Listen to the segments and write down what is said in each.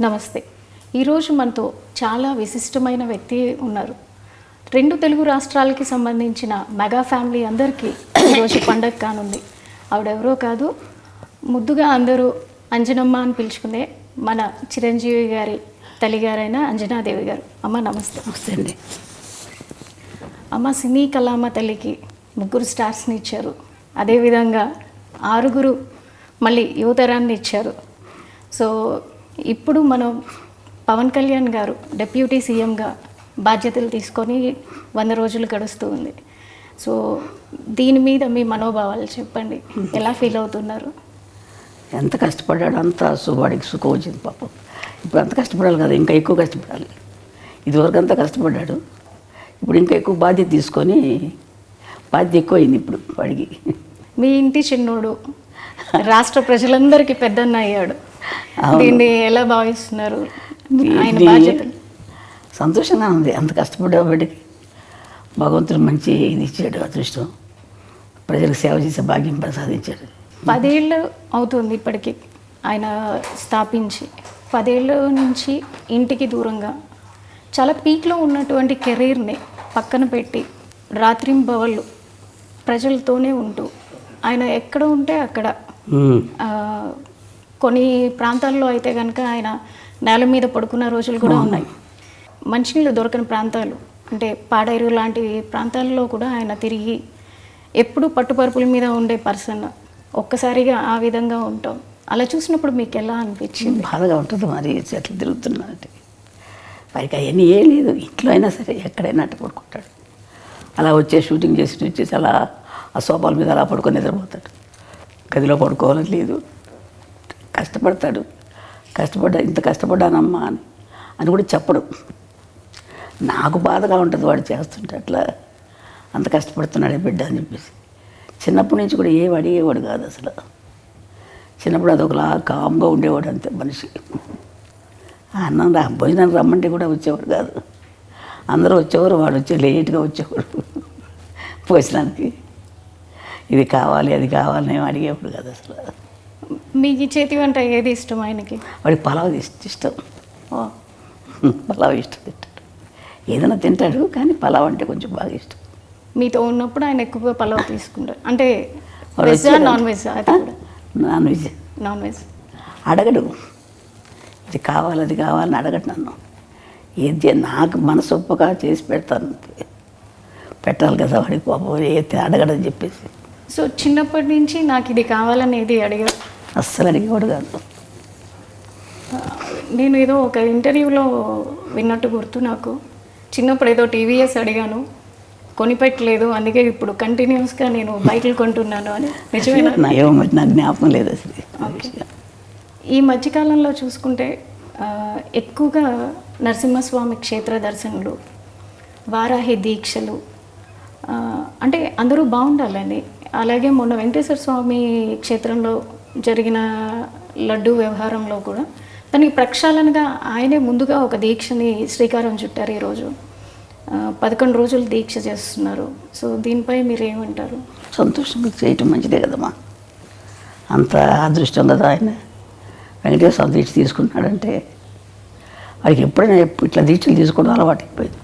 నమస్తే. ఈరోజు మనతో చాలా విశిష్టమైన వ్యక్తి ఉన్నారు. 2 తెలుగు రాష్ట్రాలకి సంబంధించిన మెగా ఫ్యామిలీ అందరికీ ఈరోజు పండగ కానుంది. ఆవిడెవరో కాదు, ముద్దుగా అందరూ అంజనమ్మ అని పిలుచుకునే మన చిరంజీవి గారి తల్లిగారైన అంజనాదేవి గారు. అమ్మ నమస్తే. నమస్తే అండి. అమ్మ సినీ కళామ తల్లికి 3 స్టార్స్ని ఇచ్చారు. అదేవిధంగా 6 మళ్ళీ యువతరాన్ని ఇచ్చారు. సో ఇప్పుడు మనం పవన్ కళ్యాణ్ గారు డిప్యూటీ సీఎంగా బాధ్యతలు తీసుకొని 100 రోజులు గడుస్తూ ఉంది. సో దీని మీద మీ మనోభావాలు చెప్పండి, ఎలా ఫీల్ అవుతున్నారు? ఎంత కష్టపడ్డాడు అంత వాడికి సుఖం వచ్చింది పాపం. ఇప్పుడు అంత కష్టపడాలి కదా, ఇంకా ఎక్కువ కష్టపడాలి. ఇదివరకు అంతా కష్టపడ్డాడు, ఇప్పుడు ఇంకా ఎక్కువ బాధ్యత తీసుకొని బాధ్యత ఎక్కువ అయింది ఇప్పుడు వాడికి. మీ ఇంటి చిన్నోడు రాష్ట్ర ప్రజలందరికీ పెద్దన్న అయ్యాడు. దీన్ని ఎలా భావిస్తున్నారు? ఆయన బాధ్యతలు సంతోషంగా ఉంది. అంత కష్టపడ్డా వాడికి భగవంతుడు మంచి ఇది ఇచ్చాడు, అదృష్టం. ప్రజలకు సేవ చేసే భాగ్యం ప్రసాదించాడు. 10 ఏళ్ళు అవుతుంది ఇప్పటికి ఆయన స్థాపించి. 10 ఏళ్ళ నుంచి ఇంటికి దూరంగా చాలా పీక్లో ఉన్నటువంటి కెరీర్ని పక్కన పెట్టి రాత్రింబవళ్ళు ప్రజలతోనే ఉంటూ ఆయన ఎక్కడ ఉంటే అక్కడ, కొన్ని ప్రాంతాల్లో అయితే కనుక ఆయన నేల మీద పడుకున్న రోజులు కూడా ఉన్నాయి. మంచినీళ్ళు దొరకని ప్రాంతాలు అంటే పాడేరు లాంటి ప్రాంతాల్లో కూడా ఆయన తిరిగి ఎప్పుడు పట్టుపరుపుల మీద ఉండే పర్సన్. ఒక్కసారిగా ఆ విధంగా ఉంటాం. అలా చూసినప్పుడు మీకు ఎలా అనిపించింది? బాధగా ఉంటుంది. మరి చెట్లు తిరుగుతున్నారంటే వారికి అవన్నీ ఏం లేదు. ఇంట్లో అయినా సరే ఎక్కడైనా అట్ట పడుకుంటాడు. అలా షూటింగ్ వచ్చేసి అలా ఆ సోఫాల మీద అలా పడుకొని నిద్రపోతాడు. గదిలో పడుకోవాలని లేదు. కష్టపడతాడు. ఇంత కష్టపడ్డానమ్మా అని కూడా చెప్పడు. నాకు బాధగా ఉంటుంది వాడు చేస్తుంటే, అట్లా అంత కష్టపడుతున్నాడే బిడ్డ అని చెప్పేసి. చిన్నప్పటి నుంచి కూడా ఏం అడిగేవాడు కాదు అసలు. చిన్నప్పుడు అదొకలా కామ్గా ఉండేవాడు అంతే మనిషి. అన్నం భోజనానికి రమ్మంటే కూడా వచ్చేవాడు కాదు. అందరూ వచ్చేవారు, వాడు లేట్గా వచ్చేవాడు భోజనానికి. ఇది కావాలి అది కావాలని ఏమి అడిగేవాడు కాదు అసలు. మీకు చేతి వంట ఏది ఇష్టం ఆయనకి? వాడికి పలావ్ ఇష్టం. పలావ్ ఇష్టం తింటాడు. ఏదైనా తింటాడు కానీ పలావ్ అంటే కొంచెం బాగా ఇష్టం. మీతో ఉన్నప్పుడు ఆయన ఎక్కువగా పలావ్ తీసుకుంటారు అంటే veg non veg? Non veg అడగడు. ఇది కావాలి అది కావాలని అడగడు నన్ను. ఏది నాకు మనసు ఒప్పగా చేసి పెడతాను. పెట్టాలి కదా వాడికి పాపం, ఏది అడగడని చెప్పేసి. సో చిన్నప్పటి నుంచి నాకు ఇది కావాలని ఏది అడిగాడు? అస్సలు అడిగేవాడు కాదు. నేను ఏదో ఒక ఇంటర్వ్యూలో విన్నట్టు గుర్తు నాకు. చిన్నప్పుడు ఏదో టీవీఎస్ అడిగాను, కొనిపెట్టలేదు, అందుకే ఇప్పుడు కంటిన్యూస్గా నేను బైకులు కొంటున్నాను అని. నిజమేనా? ఏమో మరి నాకు జ్ఞాపకం లేదు అసలు. ఈ మధ్యకాలంలో చూసుకుంటే ఎక్కువగా నరసింహస్వామి క్షేత్ర దర్శనలు, వారాహి దీక్షలు, అంటే అందరూ బాగుండాలని. అలాగే మొన్న వెంకటేశ్వర స్వామి క్షేత్రంలో జరిగిన లడ్డు వ్యవహారంలో కూడా దానికి ప్రక్షాళనగా ఆయనే ముందుగా ఒక దీక్షని శ్రీకారం చుట్టారు. ఈరోజు 11 రోజులు దీక్ష చేస్తున్నారు. సో దీనిపై మీరు ఏమంటారు? సంతోషంగా చేయటం మంచిదే కదమ్మా. అంత అదృష్టం కదా ఆయన. వెంకటేశ్వర స్వామి దీక్ష తీసుకున్నాడంటే వాడికి ఎప్పుడైనా ఇట్లా దీక్షలు తీసుకోవడం అలవాటు అయిపోయింది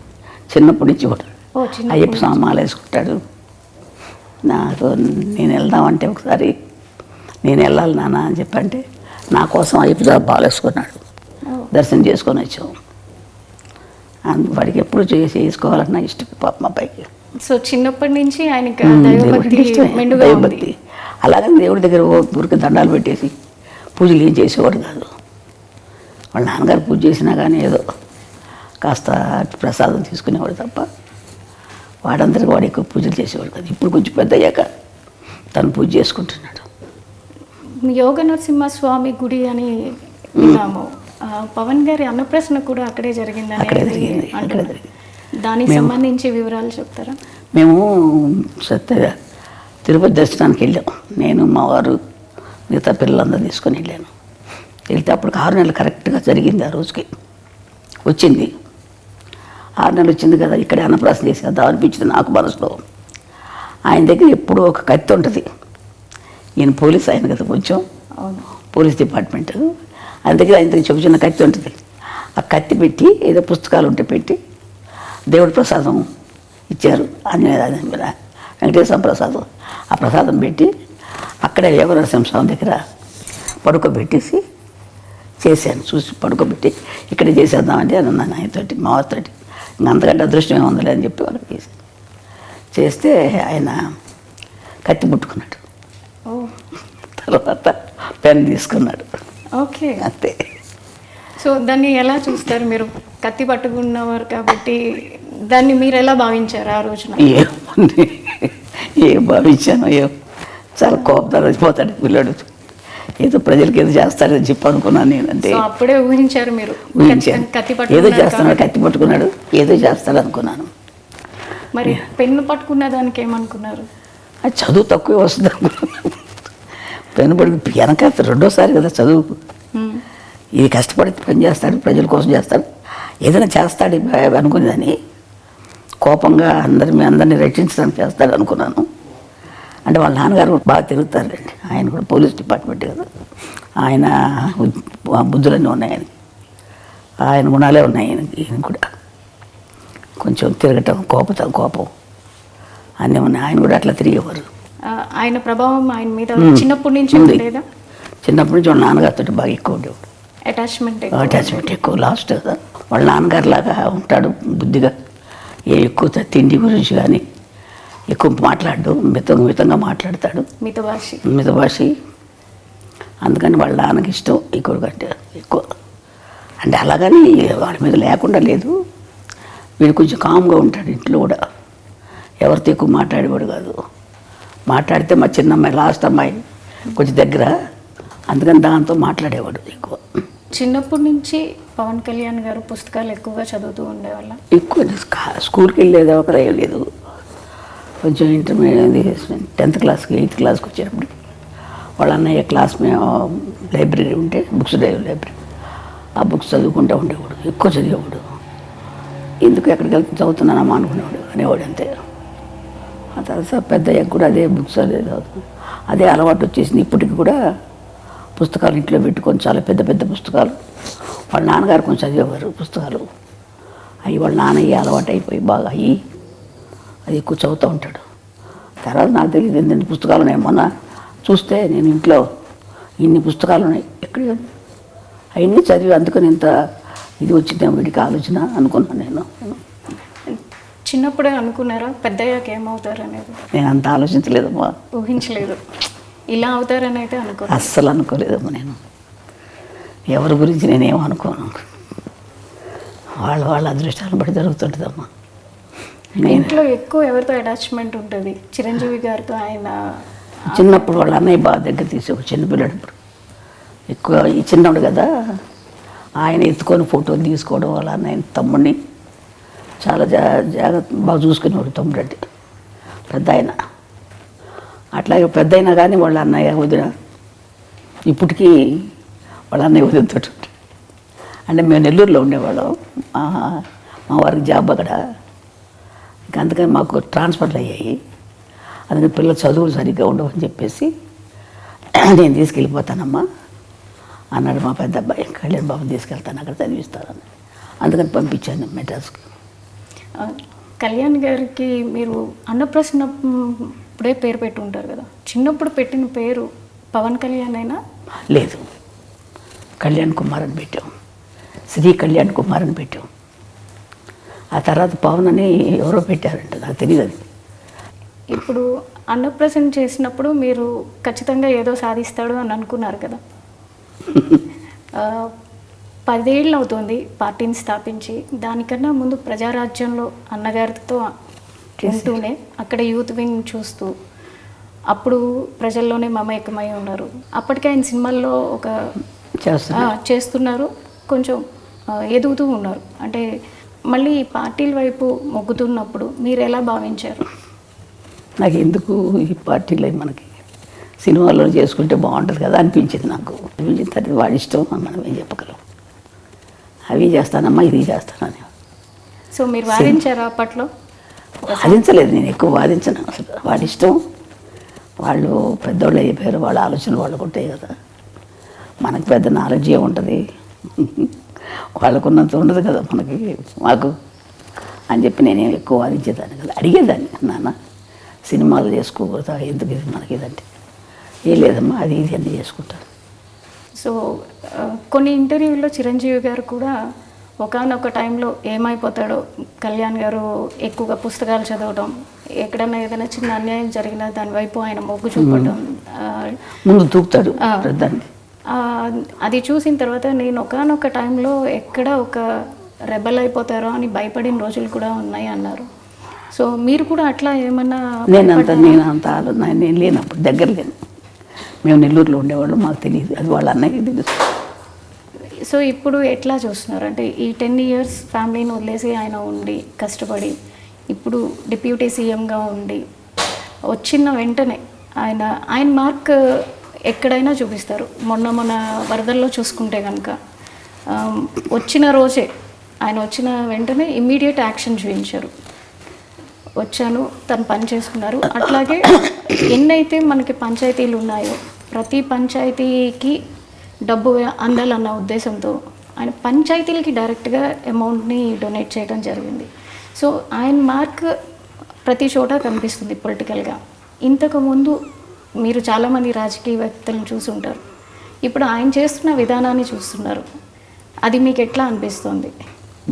చిన్నప్పటి నుంచి కూడా. అయ్యప్ప స్వామి మాల వేసుకుంటాడు. నాకు నేను వెళ్దామంటే ఒకసారి నేను వెళ్ళాలి నాన్న అని చెప్పంటే నా కోసం అయ్యప్ప స్వామి మాల వేసుకున్నాడు. దర్శనం చేసుకొని వచ్చాం. వాడికి ఎప్పుడు చేసుకోవాలన్నా ఇష్టం పాప మా పైకి. సో చిన్నప్పటి నుంచి ఆయనకి దైవభక్తి. అలాగని దేవుడి దగ్గర ఊరికి దండాలు పెట్టేసి పూజలు ఏం చేసేవాడు కాదు. వాళ్ళ నాన్నగారు పూజ చేసినా కానీ ఏదో కాస్త ప్రసాదం తీసుకునేవాడు తప్ప వాడందరికీ వాడు ఎక్కువ పూజలు చేసేవాడు కాదు. ఇప్పుడు కొంచెం పెద్ద అయ్యాక తను పూజ చేసుకుంటున్నాడు. యోగ నరసింహస్వామి గుడి అని విన్నాము. పవన్ గారి అన్నప్రసన్న కూడా అక్కడే జరిగింది. అక్కడే జరిగింది. దానికి సంబంధించి వివరాలు చెప్తారా? మేము తిరుపతి దర్శనానికి వెళ్ళాం. నేను మా వారు మిగతా పిల్లలందరూ తీసుకొని వెళ్ళాను. వెళ్తే అప్పుడు 6 నెలలు కరెక్ట్గా జరిగింది. ఆ రోజుకి వచ్చింది. 6 నెలలు వచ్చింది కదా, ఇక్కడే అన్నప్రాసన చేసేద్దాం అనిపించింది నాకు మనసులో. ఆయన దగ్గర ఎప్పుడూ ఒక కత్తి ఉంటుంది. ఈయన పోలీస్ ఆయన కదా, కొంచెం పోలీస్ డిపార్ట్మెంట్. అందుకే ఇంతకు చిన్న కత్తి ఉంటుంది. ఆ కత్తి పెట్టి ఏదో పుస్తకాలు ఉంటే పెట్టి దేవుడి ప్రసాదం ఇచ్చారు. వెంకటేశ్వర ప్రసాదం. ఆ ప్రసాదం పెట్టి అక్కడే యోగ నరసింహస్వామి దగ్గర పడుకోబెట్టేసి చేశాను. చూసి పడుకోబెట్టి ఇక్కడే చేసేద్దామంటే అన్నాను ఆయనతోటి, మా వారితోటి. ఇంక అంతకంటే అదృష్టం ఏముందిలే అని చెప్పి వాళ్ళకి చేశాను. చేస్తే ఆయన కత్తి పుట్టుకున్నాడు. తర్వాత పెన్ తీసుకున్నాడు. ఓకే, అంతే. సో దాన్ని ఎలా చూస్తారు మీరు? కత్తి పట్టుకున్నవారు కాబట్టి దాన్ని మీరు ఎలా భావించారు ఆ రోజున? ఏముంది, ఏం భావించాను, చాలా కోపం వచ్చిపోతాడు పిల్లడు. ఏదో ప్రజలకి ఏదో చేస్తాడని చెప్పి అనుకున్నాను నేను. అంటే అప్పుడే ఊహించారు మీరు? ఊహించాను, ఏదో చేస్తున్నాడు, కత్తి పట్టుకున్నాడు, ఏదో చేస్తాడు అనుకున్నాను. మరి పెన్ను పట్టుకున్న దానికి ఏమనుకున్నారు? అది చదువు తక్కువే వస్తుంది అనుకున్నాను. పెన్ను పడుకు వెనక రెండోసారి కదా చదువు. ఇది కష్టపడి పని చేస్తాడు, ప్రజల కోసం చేస్తాడు, ఏదైనా చేస్తాడు అనుకునేదని. కోపంగా అందరినీ రక్షించడానికి చేస్తాడు అనుకున్నాను. అంటే వాళ్ళ నాన్నగారు బాగా తిరుగుతారండి. ఆయన కూడా పోలీస్ డిపార్ట్మెంట్ కదా. ఆయన బుద్ధులన్నీ ఉన్నాయి ఆయనకి, ఆయన గుణాలే ఉన్నాయి ఈయన కూడా. కొంచెం తిరగటం, కోపం అన్నీ ఉన్నాయి. ఆయన కూడా అట్లా తిరిగేవారు. ఆయన ప్రభావం ఆయన మీద చిన్నప్పటి నుంచి ఉండేదా? చిన్నప్పటి నుంచి వాళ్ళ నాన్నగారితో బాగా ఎక్కువ ఉండేవాడు. అటాచ్మెంట్ ఎక్కువ. లాస్ట్ కదా వాళ్ళ నాన్నగారు లాగా ఉంటాడు, బుద్ధిగా. ఎక్కువ తిండి గురించి కానీ ఎక్కువ మాట్లాడు, మితంగా మాట్లాడతాడు, మితభాషి. అందుకని వాళ్ళ నాన్నకి ఇష్టం ఎక్కువ కంటే ఎక్కువ. అంటే అలాగని వాళ్ళ మీద లేకుండా లేదు. వీడు కొంచెం కామ్గా ఉంటాడు ఇంట్లో కూడా, ఎవరితో ఎక్కువ మాట్లాడేవాడు కాదు. మాట్లాడితే మా చిన్నమ్మాయి, లాస్ట్ అమ్మాయి కొంచెం దగ్గర, అందుకని దాంతో మాట్లాడేవాడు ఎక్కువ. చిన్నప్పటి నుంచి పవన్ కళ్యాణ్ గారు పుస్తకాలు ఎక్కువగా చదువుతూ ఉండేవాళ్ళ? ఎక్కువ స్కూల్కి వెళ్ళేది ఒకరు లేదు. కొంచెం ఇంటర్మీడియట్ 10th క్లాస్కి 8th క్లాస్కి వచ్చేటప్పుడు వాళ్ళ అన్నయ్య క్లాస్ మేము లైబ్రరీ ఉంటే బుక్స్ లైబ్రరీ, ఆ బుక్స్ చదువుకుంటూ ఉండేవాడు, ఎక్కువ చదివేవాడు. ఎందుకు ఎక్కడికి వెళ్తే చదువుతున్నానమ్మా అనుకునేవాడు, అనేవాడు అంతే. ఆ తర్వాత పెద్దయ్యాక కూడా అదే బుక్స్ అదే అలవాటు వచ్చేసింది. ఇప్పటికి కూడా పుస్తకాలు ఇంట్లో పెట్టుకొని, చాలా పెద్ద పుస్తకాలు. వాళ్ళ నాన్నగారు కొంచెం చదివేవారు పుస్తకాలు. అవి వాళ్ళ నాన్నయ్య అలవాటు అయిపోయి బాగా అది ఎక్కువ చదువుతూ ఉంటాడు. తర్వాత నాకు తెలియదు ఎన్ని పుస్తకాలు ఉన్నాయి. మొన్న చూస్తే నేను ఇంట్లో ఇన్ని పుస్తకాలు ఉన్నాయి, ఎక్కడ అవన్నీ చదివి అందుకని ఇంత ఇది వచ్చిందే వీడికి ఆలోచన అనుకున్నాను నేను. చిన్నప్పుడే అనుకున్నారా పెద్దయ్యాక ఏమవుతారు అనేది? నేను అంత ఆలోచించలేదమ్మా, ఊహించలేదు. ఇలా అవుతారని అయితే అస్సలు అనుకోలేదమ్మా. నేను ఎవరి గురించి నేనేమో అనుకోను. వాళ్ళ అదృష్టాలను బట్టి జరుగుతుంటుందమ్మా. ఇంట్లో ఎక్కువ ఎవరితో అటాచ్మెంట్ ఉంటుంది? చిరంజీవి గారితో. ఆయన చిన్నప్పుడు వాళ్ళ అన్నయ్య బాగా దగ్గర తీసేవాడు, చిన్నపిల్లడు. ఇప్పుడు ఎక్కువ ఈ చిన్నవాడు కదా, ఆయన ఎత్తుకొని ఫోటోలు తీసుకోవడం, వాళ్ళ అన్నయ్య తమ్ముడిని చాలా జాగ్రత్త బాగా చూసుకునేవాడు. తమ్ముడు అంటే పెద్ద ఆయన. అట్లాగే పెద్ద అయినా కానీ వాళ్ళ అన్నయ్య వదిన ఇప్పటికీ వాళ్ళ అన్నయ్య వదినతో. అంటే మేము నెల్లూరులో ఉండేవాళ్ళం, మా వారికి జాబ్ అక్కడ. ఇంకా అందుకని మాకు ట్రాన్స్ఫర్లు అయ్యాయి. అందుకని పిల్లలు చదువులు సరిగ్గా ఉండవని చెప్పేసి నేను తీసుకెళ్ళిపోతానమ్మా అన్నాడు మా పెద్ద అబ్బాయి. కళ్యాణ్ బాబు తీసుకెళ్తాను, అక్కడ చదివిస్తానని. అందుకని పంపించాను మెడ్రాస్కి. కళ్యాణ్ గారికి మీరు అన్నప్రసన్నప్పుడే పేరు పెట్టి ఉంటారు కదా, చిన్నప్పుడు పెట్టిన పేరు పవన్ కళ్యాణ్ అయినా? లేదు, కళ్యాణ్ కుమార్ అని పెట్టాం, శ్రీ కళ్యాణ్ కుమార్ అని పెట్టాం. ఆ తర్వాత పవన్ అని ఎవరో పెట్టారంట, నాకు తెలియదు అది. ఇప్పుడు అన్నప్రసన్న చేసినప్పుడు మీరు ఖచ్చితంగా ఏదో సాధిస్తాడు అని అనుకున్నారు కదా. 10 ఏళ్ళు అవుతుంది పార్టీని స్థాపించి. దానికన్నా ముందు ప్రజారాజ్యంలో అన్నగారితో ఉంటూనే అక్కడ యూత్ వింగ్ చూస్తూ అప్పుడు ప్రజల్లోనే మమేకమై ఉన్నారు. అప్పటికే ఆయన సినిమాల్లో ఒక చేస్తున్నారు, కొంచెం ఎదుగుతూ ఉన్నారు. అంటే మళ్ళీ పార్టీల వైపు మొగ్గుతున్నప్పుడు మీరు ఎలా భావించారు? నాకు ఎందుకు ఈ పార్టీలో మనకి సినిమాల్లో చేసుకుంటే బాగుంటుంది కదా అనిపించింది నాకు. అనిపించిన తర్వాత వాడి ఇష్టం, మనం ఏం చెప్పగలం. అవి చేస్తానమ్మా, ఇది చేస్తానని. సో మీరు వాదించారా అప్పట్లో? వాదించలేదు, నేను ఎక్కువ వాదించను అసలు. వాడి ఇష్టం, వాళ్ళు పెద్దవాళ్ళు అయిపోయారు, వాళ్ళ ఆలోచనలు వాళ్ళకు ఉంటాయి కదా. మనకి పెద్ద నాలెడ్జ్ ఏముంటుంది, వాళ్ళకున్నంత ఉండదు కదా మనకి మాకు అని చెప్పి నేనేం ఎక్కువ వాదించేదాన్ని కదా. అడిగేదాన్ని, నాన్న సినిమాలు చేసుకోకూడదా, ఎందుకు ఇది మనకి ఇదంటే, ఏ లేదమ్మా అది ఇది అన్నీ చేసుకుంటాను. సో కొన్ని ఇంటర్వ్యూల్లో చిరంజీవి గారు కూడా ఒకానొక టైంలో ఏమైపోతాడో, కళ్యాణ్ గారు ఎక్కువగా పుస్తకాలు చదవడం, ఎక్కడన్నా ఏదైనా చిన్న అన్యాయం జరిగినా దాని వైపు ఆయన మొగ్గు చూపడం, ముందు తూపుతాడు దాన్ని. అది చూసిన తర్వాత నేను ఒకానొక టైంలో ఎక్కడ ఒక రెబల్ అయిపోతారో అని భయపడిన రోజులు కూడా ఉన్నాయి అన్నారు. సో మీరు కూడా అట్లా ఏమన్నా? నేను లేనప్పుడు దగ్గర లేను, మేము నెల్లూరులో ఉండేవాళ్ళు, మాకు తెలియదు, అది వాళ్ళ అన్నయ్యకి తెలుసు. సో ఇప్పుడు ఎట్లా చూస్తున్నారు అంటే ఈ 10 years ఫ్యామిలీని వదిలేసి ఆయన ఉండి కష్టపడి ఇప్పుడు డిప్యూటీ సీఎంగా ఉండి వచ్చిన వెంటనే ఆయన మార్క్ ఎక్కడైనా చూపిస్తారు. మొన్న వరదల్లో చూసుకుంటే కనుక వచ్చిన రోజే ఆయన వచ్చిన వెంటనే ఇమ్మీడియట్ యాక్షన్ చూపించారు. వచ్చాను, తను పని చేసుకున్నారు. అట్లాగే ఎన్నైతే మనకి పంచాయతీలు ఉన్నాయో ప్రతి పంచాయతీకి డబ్బు అందాలన్న ఉద్దేశంతో ఆయన పంచాయతీలకి డైరెక్ట్గా అమౌంట్ని డొనేట్ చేయడం జరిగింది. సో ఆయన మార్క్ ప్రతి చోట కనిపిస్తుంది పొలిటికల్గా. ఇంతకుముందు మీరు చాలామంది రాజకీయవేత్తలను చూసుంటారు, ఇప్పుడు ఆయన చేస్తున్న విధానాన్ని చూస్తున్నారు, అది మీకు ఎట్లా అనిపిస్తుంది?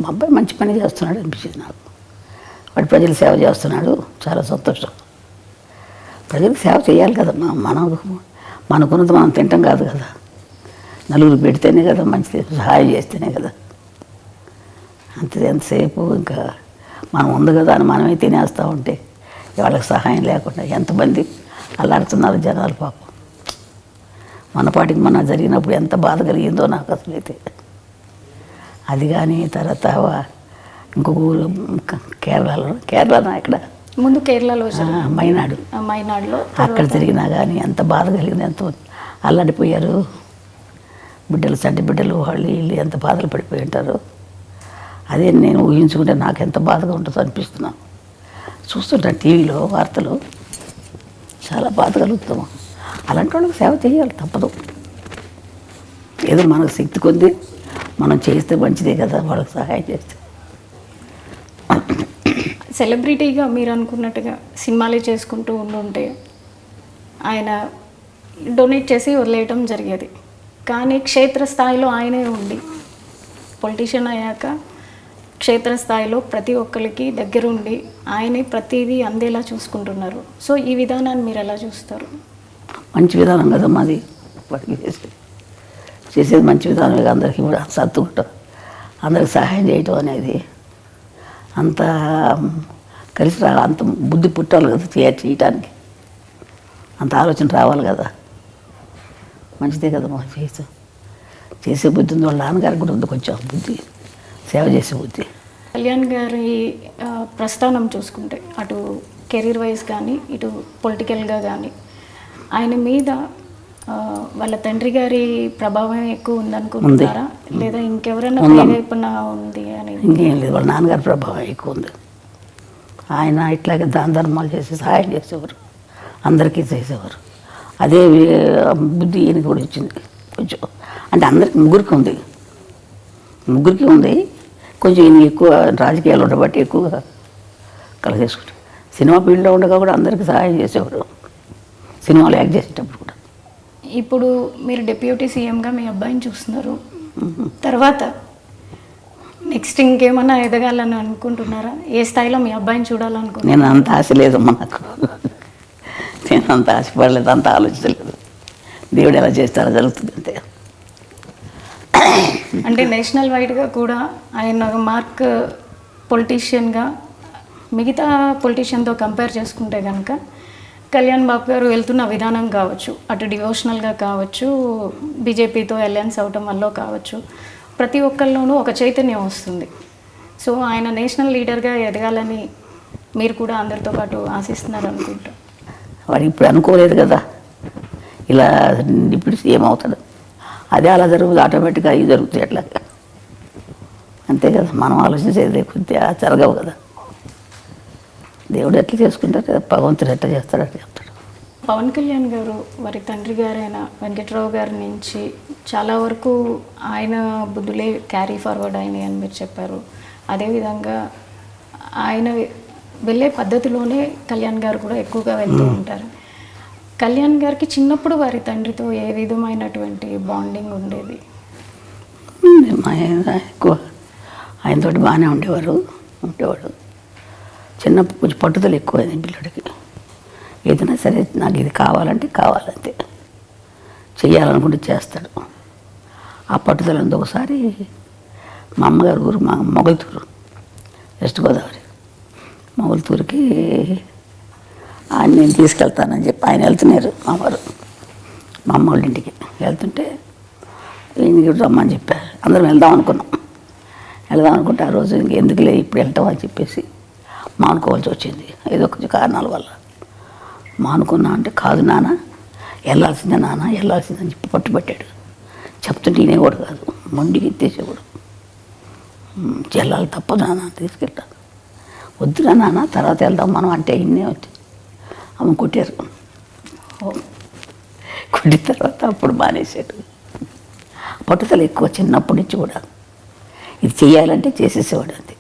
మా అబ్బాయి మంచి పని చేస్తున్నాడు అనిపించింది నాకు. వాడు ప్రజలు సేవ చేస్తున్నాడు, చాలా సంతోషం. ప్రజలకు సేవ చేయాలి కదమ్మా, మనకున్నది మనం తింటాం కాదు కదా, నలుగురు పెడితేనే కదా మంచిది, సహాయం చేస్తేనే కదా. అంతే, ఎంతసేపు ఇంకా మనం ఉంది కదా అని మనమే తినేస్తూ ఉంటే వాళ్ళకి సహాయం లేకుండా ఎంతమంది అల్లాడుతున్నారు జనాలు పాపం. మన పాటికి మన జరిగినప్పుడు ఎంత బాధ కలిగిందో నాకు అసలు అయితే. అది కానీ తర్వాత ఇంకొక ఊరు కేరళలో ఇక్కడ ముందు కేరళలో మైనాడులో అక్కడ జరిగినా కానీ ఎంత బాధ కలిగింది, ఎంతో అల్లాడిపోయారు బిడ్డలు, చంటి బిడ్డలు, వాళ్ళు వీళ్ళు ఎంత బాధలు పడిపోయి ఉంటారు. అదే నేను ఊహించుకుంటే నాకు ఎంత బాధగా ఉంటుందో అనిపిస్తున్నాను. చూస్తుంటాను టీవీలో వార్తలు, చాలా బాధ కలుగుతాము. అలాంటి వాళ్ళకి సేవ చేయాలి, తప్పదు. ఏదో మనకు శక్తి కొద్ది మనం చేస్తే మంచిదే కదా, వాళ్ళకి సహాయం చేస్తే. సెలబ్రిటీగా మీరు అనుకున్నట్టుగా సినిమాలే చేసుకుంటూ ఉంటే ఆయన డొనేట్ చేసి వదిలేయటం జరిగేది. కానీ క్షేత్రస్థాయిలో ఆయనే ఉండి పొలిటీషియన్ అయ్యాక క్షేత్రస్థాయిలో ప్రతి ఒక్కరికి దగ్గరుండి ఆయనే ప్రతిదీ అందేలా చూసుకుంటున్నారు. సో ఈ విధానాన్ని మీరు ఎలా చూస్తారు? మంచి విధానం కదా మాది, వాటికి చేసేది మంచి విధానమే. అందరికీ కూడా సర్దుకుంటాం, అందరికి సహాయం చేయటం అనేది అంత కలిసి రావాలి, అంత బుద్ధి పుట్టాలి కదా చేయటానికి, అంత ఆలోచన రావాలి కదా. మంచిదే కదా మా చేసే బుద్ధి ఉంది. వాళ్ళ నాన్నగారికి కూడా ఉంది కొంచెం బుద్ధి, సేవ చేసే బుద్ధి. కళ్యాణ్ గారి ప్రస్థానం చూసుకుంటే అటు కెరీర్ వైజ్ కానీ ఇటు పొలిటికల్గా కానీ ఆయన మీద వాళ్ళ తండ్రి గారి ప్రభావం ఎక్కువ ఉందనుకుంటున్నారా, లేదా ఇంకెవరైనా ప్రేరేపణ ఉంది అని? ఇంకేం లేదు, వాళ్ళ నాన్నగారి ప్రభావం ఎక్కువ ఉంది. ఆయన ఇట్లాగే దాన ధర్మాలు చేసి సహాయం చేసేవారు, అందరికీ చేసేవారు. అదే బుద్ధి ఈయనకి కూడా వచ్చింది కొంచెం. అంటే అందరికి ముగ్గురికి ఉంది కొంచెం. ఈయన ఎక్కువ రాజకీయాలు ఉండబట్టి ఎక్కువగా కలిసేసుకుంటారు. సినిమా ఫీల్డ్లో ఉండగా కూడా అందరికీ సహాయం చేసేవారు, సినిమాలు యాక్ట్ చేసేటప్పుడు కూడా. ఇప్పుడు మీరు డిప్యూటీ సీఎంగా మీ అబ్బాయిని చూస్తున్నారు, తర్వాత నెక్స్ట్ ఇంకేమన్నా ఎదగాలని అనుకుంటున్నారా? ఏ స్థాయిలో మీ అబ్బాయిని చూడాలనుకుంటున్నారు? నేను అంత ఆశ లేదమ్మా నాకు, నేను అంత ఆశపడలేదు, అంత ఆలోచించలేదు. దేవుడు ఎలా చేస్తారో జరుగుతుంది అంతే. అంటే నేషనల్ వైడ్గా కూడా ఆయన మార్క్ పొలిటీషియన్గా మిగతా పొలిటీషియన్తో కంపేర్ చేసుకుంటే కనుక కళ్యాణ్ బాబు గారు వెళ్తున్న విధానం కావచ్చు, అటు డివోషనల్గా కావచ్చు, బీజేపీతో అలయన్స్ అవటం వల్ల కావచ్చు, ప్రతి ఒక్కరిలోనూ ఒక చైతన్యం వస్తుంది. సో ఆయన నేషనల్ లీడర్గా ఎదగాలని మీరు కూడా అందరితో పాటు ఆశిస్తున్నారు అనుకుంటా. వాడు ఇప్పుడు అనుకోలేదు కదా ఇలా ఇప్పుడు సీఎం అవుతాడు, అదే అలా జరుగుతుంది, ఆటోమేటిక్గా అవి జరుగుతాయి అట్లా. అంతే కదా, మనం ఆలోచించేది కొద్దిగా జరగవు కదా. దేవుడు ఎట్లా చేసుకుంటారు, భగవంతుడు ఎట్లా చేస్తాడు అట్లా చెప్తాడు. పవన్ కళ్యాణ్ గారు వారి తండ్రి గారైన వెంకట్రావు గారి నుంచి చాలా వరకు ఆయన బుద్ధులే క్యారీ ఫార్వర్డ్ అయినాయి అని మీరు చెప్పారు. అదేవిధంగా ఆయన వెళ్ళే పద్ధతిలోనే కళ్యాణ్ గారు కూడా ఎక్కువగా వెళ్తూ ఉంటారు. కళ్యాణ్ గారికి చిన్నప్పుడు వారి తండ్రితో ఏ విధమైనటువంటి బాండింగ్ ఉండేది? మా ఆయన ఎక్కువ ఆయనతోటి బాగానే ఉండేవాడు. చిన్నప్పుడు కొంచెం పట్టుదల ఎక్కువైంది పిల్లడికి. ఏదైనా సరే నాకు ఇది కావాలంటే కావాలంతే, చెయ్యాలనుకుంటే చేస్తాడు. ఆ పట్టుదల ఉంది. ఒకసారి మా అమ్మగారు ఊరు మా మొగల్తూరు, వెస్ట్ గోదావరి మొగల్తూరుకి ఆయన నేను తీసుకెళ్తానని చెప్పి ఆయన వెళ్తున్నారు. మా అమ్మ వాళ్ళ ఇంటికి వెళ్తుంటే ఈయనకి రమ్మని చెప్పారు. అందరం వెళ్దాం అనుకుంటే ఆ రోజు ఇంకెందుకులే ఇప్పుడు వెళ్తాం అని చెప్పేసి మానుకోవాల్సి వచ్చింది. ఏదో కొంచెం కారణాల వల్ల మానుకున్నా అంటే, కాదు నాన్న వెళ్ళాల్సిందని చెప్పి పట్టుబట్టాడు. చెప్తుంటే ఈయనేవాడు కాదు, మొండికి ఎత్తేసేవాడు. వెళ్ళాలి, తప్పదు నాన్న, తీసుకెళ్తాను. వద్దురా నాన్న తర్వాత వెళ్దాం మనం అంటే ఇన్నే వచ్చి అమ్మ కొట్టారు. కొట్టిన తర్వాత అప్పుడు మానేశాడు. పట్టుదల ఎక్కువ చిన్నప్పటి నుంచి కూడా. ఇది చేయాలంటే చేసేసేవాడు అంతే.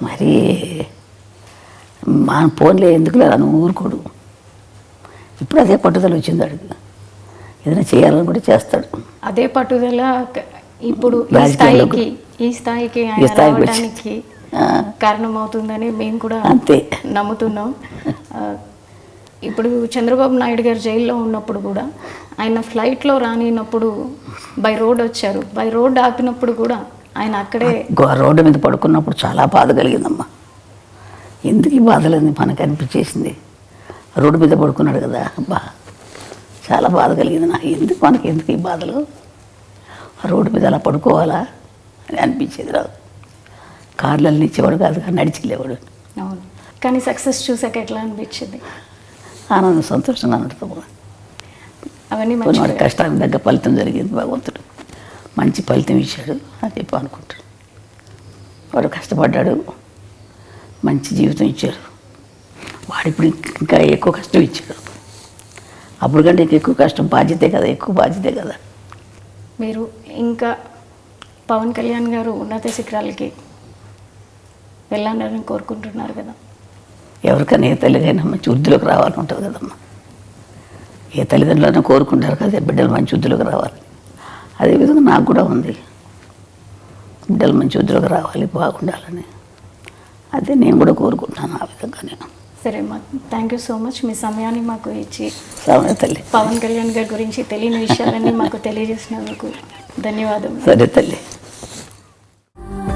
మరి మా ఫోన్లే ఎందుకులే నువ్వు ఊరుకోడు. ఇప్పుడు అదే పట్టుదల వచ్చింది అడుగు. ఏదైనా చేయాలని కూడా చేస్తాడు. అదే పట్టుదల ఇప్పుడు ఈ స్థాయికి ఆయన రావడానికి కారణమవుతుందని మేము కూడా అంతే నమ్ముతున్నాం. ఇప్పుడు చంద్రబాబు నాయుడు గారు జైల్లో ఉన్నప్పుడు కూడా ఆయన ఫ్లైట్లో రానినప్పుడు బై రోడ్ వచ్చారు. బై రోడ్ ఆపినప్పుడు కూడా ఆయన అక్కడే రోడ్డు మీద పడుకున్నప్పుడు చాలా బాధ కలిగిందమ్మా. ఎందుకు ఈ బాధలని మనకు అనిపించేసింది. రోడ్డు మీద పడుకున్నాడు కదా, అబ్బా చాలా బాధ కలిగింది నాకు. ఎందుకు ఈ బాధలు, ఆ రోడ్డు మీద అలా పడుకోవాలా అని అనిపించేది. రాదు కార్లలో ఇచ్చేవాడు కాదు, నడిచి వెళ్ళేవాడు. అవును. కానీ సక్సెస్ చూసాక ఎట్లా అనిపించింది? ఆనందం, సంతోషంగా ఉంటుంది. అవన్నీ వాడి కష్టానికి తగ్గ ఫలితం జరిగింది. భగవంతుడు మంచి ఫలితం ఇచ్చాడు అని చెప్పి అనుకుంటాడు. వాడు కష్టపడ్డాడు, మంచి జీవితం ఇచ్చారు. వాడు ఇప్పుడు ఇంకా ఎక్కువ కష్టం ఇచ్చాడు. అప్పుడు కంటే ఎక్కువ కష్టం, ఎక్కువ బాధ్యతే కదా. మీరు ఇంకా పవన్ కళ్యాణ్ గారు ఉన్నత శిఖరాలకి వెళ్ళాలని కోరుకుంటున్నారు కదా. ఎవరికైనా ఏ తల్లిదైనా మంచి వృద్ధిలోకి రావాలని ఉంటుంది కదమ్మా. ఏ తల్లిదండ్రులైనా కోరుకుంటారు కదా బిడ్డలు మంచి వృద్ధిలోకి రావాలి. అదేవిధంగా నాకు కూడా ఉంది, బిడ్డలు మంచి వృద్ధిలోకి రావాలి, బాగుండాలని. అదే నేను కూడా కోరుకుంటున్నాను ఆ విధంగానే. సరే అమ్మా, థ్యాంక్ యూ సో మచ్. మీ సమయాన్ని మాకు ఇచ్చి తల్లి పవన్ కళ్యాణ్ గారి గురించి తెలియని విషయాలన్నీ మాకు తెలియజేసినందుకు ధన్యవాదాలు. సరే తల్లి.